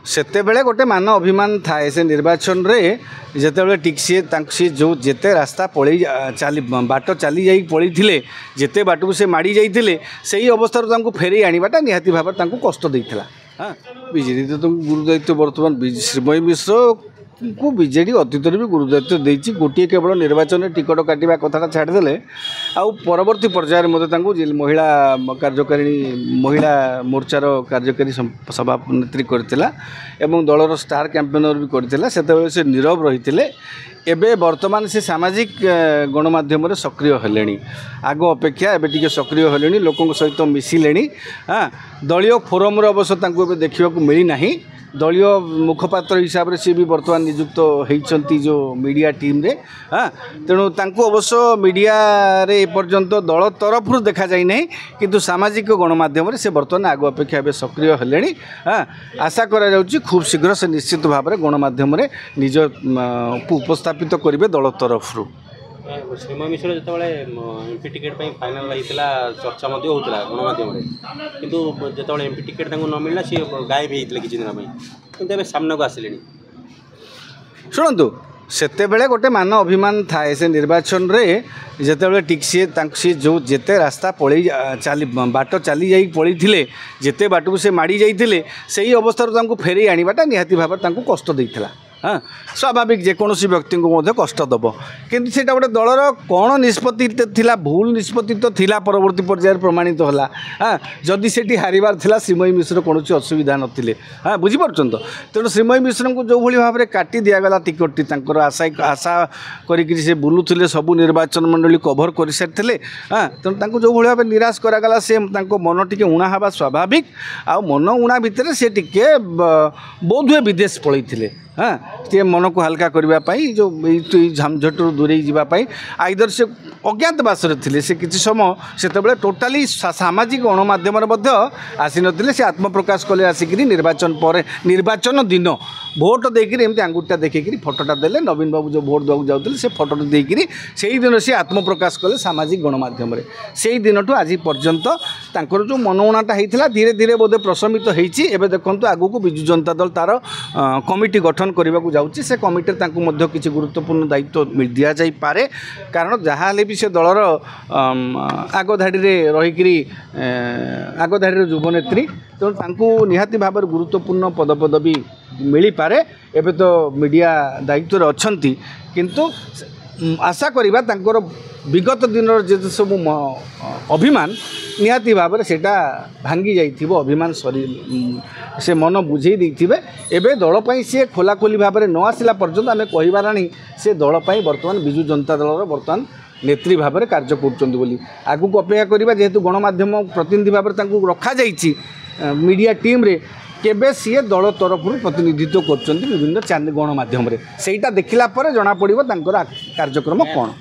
सेतेबेले गोटे मान अभिमान थाए से निर्वाचन रे जेतेबेले टिक सी जो जेते रास्ता पड़े चली बाट चली जाई पड़ी थिले जेते बाटू से माड़ी जाइथिले सही अवस्था तांको फेरी आनिबाटा निहाती भाव तांको कष्ट देइथिला। हाँ बीजेडी तो गुरुदायित्व बर्तमान श्रीमयी मिश्र को बीजेडी अतीत भी गुरुदायित्व देती गोटे केवल निर्वाचन में टिकट काटा कथा छाड़दे आउ परवर्ती पर्यायर महिला कार्यकारिणी महिला मोर्चार कार्यकारी सभानेत्री करथिला एवं दलर स्टार कैंपेनर भी करथिला सेतेबेले से नीरव रही एबे वर्तमान से सामाजिक गणमाध्यम सक्रिय हेले आग अपेक्षा एबे टिके सक्रिय हेले लोकों सहित मिसिले। हाँ दलीय फोरम अवश्य देखा मिली ना दलीय मुखपात्र हिसाब से सी भी बर्तमान नियुक्त होती जो मीडिया टीम रे। हाँ तेणु तांको अवश्य मीडिया रे एपर्यंत दल तरफ देखा जाए ना किंतु सामाजिक गणमाध्यम से बर्तमान आग अपेक्षा एवं सक्रिय हेले। हाँ आशा करा खूब शीघ्र से निश्चित भाव में गणमाध्यम निज उपस्थापित करेंगे दल तरफ। श्रीमयी मिश्र जो एमपी टिकेट फाइनाल होता चर्चा होता गणमाध्यम किंतु जो एमपी टिकेट न मिलला सी गायब होता किसी दिन कि सामना को आसिले। शुणु सेतेबेले गोटे मान अभिमान थाए से निर्वाचन रे जेतेबेले टिक सी जो जेते रास्ता पड़े चली बाट चली जाई पड़ी थिले जेते बाटू से माड़ी जाइथिले सही अवस्था तांको फेरी आनिबाटा निहाती भाव तांको कष्ट देइथिला। हाँ स्वाभाविक जेकोसी व्यक्ति को कष्ट दब किंतु से गोटे दलर कौन निष्पत्ति थिला भूल निष्पत्ति तो थिला परवर्ती पर्यायर प्रमाणित होला। हाँ जदि से हारिबार थिला श्रीमयी मिश्र कौन असुविधा नथिले। हाँ बुझीपार्छन तो तेणु श्रीमयी मिश्र को जो भाई भाव में काटी दिगला टिकट टी आशा करी से बुलूले सबू निर्वाचन मंडली कभर कर सारी। हाँ तेणु जो भाई भाव निराश करागला से मन टी उणा हवा स्वाभाविक आ मन उणा भितर से टिके बोधहुए विदेश पलैथिले। हाँ टे मन को हल्का करने जो झामझटू दूरे जावाई आईदर से अज्ञातवास थे से किसी समय से टोटाली सामाजिक गणमाध्यम आसी नथिले से आत्मप्रकाश कले आसिक निर्वाचन पर निर्वाचन दिन भोट देकर एमती आंगुठा देखिए फटोटा देले नवीन बाबू जो भोट देवाक जाते से फटो देकर से ही दिन से आत्मप्रकाश कले सामाजिक गणमाध्यम से दिन आज पर्यंत तांकर जो मनउणाटा होता धीरे धीरे बोधे प्रशमित होती एवं देखो आगू को बिजु जनता दल तार कमिटी गठन करने को जाऊँगी से कमिटी किसी गुरुत्वपूर्ण दायित्व दि जापे कारण जहाँ भी से दलर आगधाड़ी रहीकि आगधाड़ी युवनेत्री तेणु निहाती भाव गुरुत्वपूर्ण पदपदवी मिल पारे एवं तो मीडिया दायित्व अच्छा किंतु आशा करवा तांकर विगत दिन जो सब अभिमान निहाती भाव से भांगी जाइथिबो अभिमान शरीर से मन बुझे देथिबे एबे दल पई से खोलाखोली भाव में न आसिला पर्यंत आमे कहिबार नहीं से दल पई वर्तमान बिजु जनता दलर वर्तमान नेत्री भाव में कार्य करुचंदी बोली आगु को अपेक्षा करबा जेहेतु गणमाध्यम प्रतिनिधि भाव में रखा जाइछि मीडिया टीम रे केबे सी दल तरफ प्रतिनिधित्व कर विभिन्न गणमाध्यम से देखला जना पड़ो कार्यक्रम कौन।